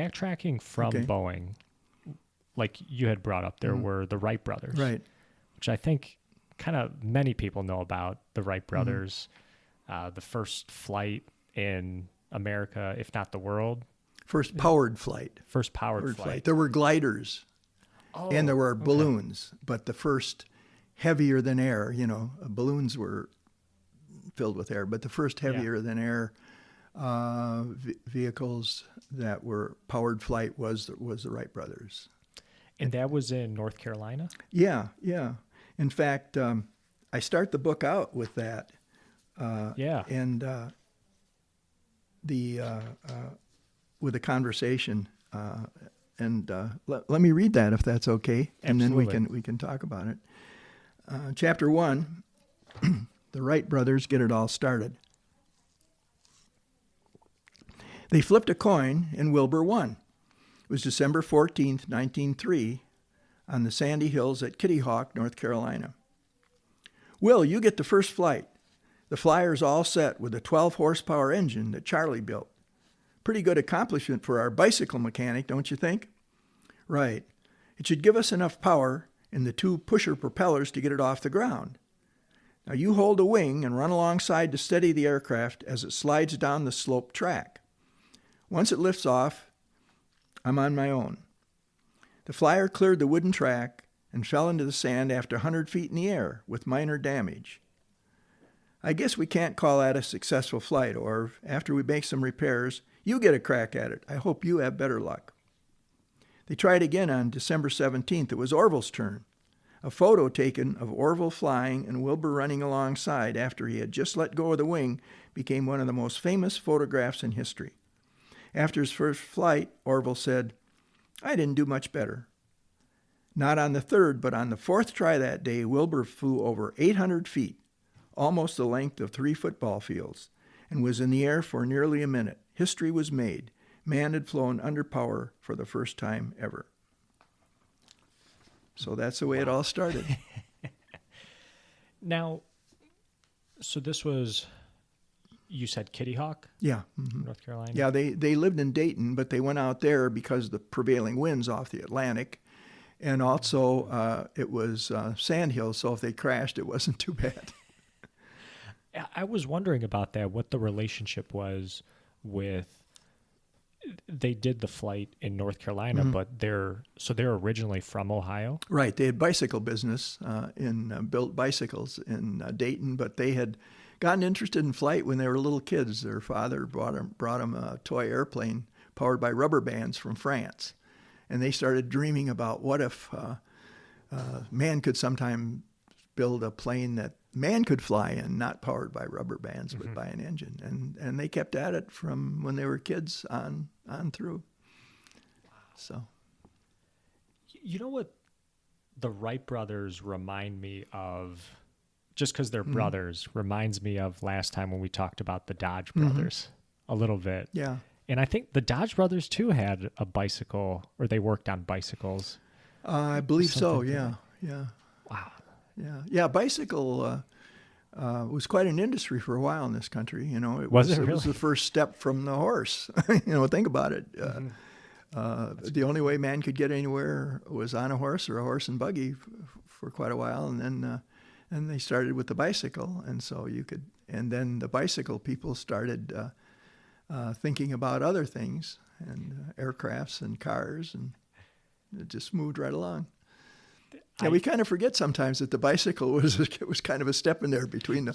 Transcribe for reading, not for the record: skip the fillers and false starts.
Backtracking from Boeing, like you had brought up, there were the Wright brothers, Right? which I think kind of many people know about the Wright brothers. The first flight in America, if not the world. First powered flight. First powered flight. There were gliders, and there were balloons, but the first heavier than air. Balloons were filled with air, but the first heavier than air vehicles that were powered flight was the Wright brothers. And that was in North Carolina? Yeah. In fact, I start the book out with that. And with a conversation, let me read that if that's okay, and Absolutely. then we can talk about it. Chapter 1, the Wright brothers get it all started. They flipped a coin, and Wilbur won. It was December 14th, 1903, on the sandy hills at Kitty Hawk, North Carolina. Will, you get the first flight. The flyer's all set with a 12-horsepower engine that Charlie built. Pretty good accomplishment for our bicycle mechanic, don't you think? Right. It should give us enough power in the 2 pusher propellers to get it off the ground. Now you hold a wing and run alongside to steady the aircraft as it slides down the sloped track. Once it lifts off, I'm on my own. The flyer cleared the wooden track and fell into the sand after 100 feet in the air with minor damage. I guess we can't call that a successful flight, or after we make some repairs, you get a crack at it. I hope you have better luck. They tried again on December 17th. It was Orville's turn. A photo taken of Orville flying and Wilbur running alongside after he had just let go of the wing became one of the most famous photographs in history. After his first flight, Orville said, I didn't do much better. Not on the third, but on the fourth try that day, Wilbur flew over 800 feet, almost the length of 3 football fields, and was in the air for nearly a minute. History was made. Man had flown under power for the first time ever. So that's the way it all started. Now, so this was, you said Kitty Hawk? Yeah. North Carolina? Yeah, they lived in Dayton, but they went out there because of the prevailing winds off the Atlantic. And also, it was sandhills, so if they crashed, it wasn't too bad. I was wondering about that, what the relationship was with, they did the flight in North Carolina, but they're originally from Ohio? Right. They had bicycle business built bicycles in Dayton, but they had gotten interested in flight when they were little kids. Their father brought them a toy airplane powered by rubber bands from France. And they started dreaming about what if man could sometime build a plane that man could fly in, not powered by rubber bands, but by an engine. And they kept at it from when they were kids on through. So, you know what the Wright brothers remind me of, just because they're brothers, reminds me of last time when we talked about the Dodge brothers a little bit. Yeah. And I think the Dodge brothers, too, had a bicycle, or they worked on bicycles. I believe so, yeah. Wow. Yeah, bicycle was quite an industry for a while in this country. It Was it It really? was the first step from the horse. Think about it. The only way man could get anywhere was on a horse or a horse and buggy for quite a while, and then they started with the bicycle, and so and then the bicycle people started thinking about other things, and aircrafts and cars, and it just moved right along. Yeah, we kind of forget sometimes that the bicycle was kind of a step in there between the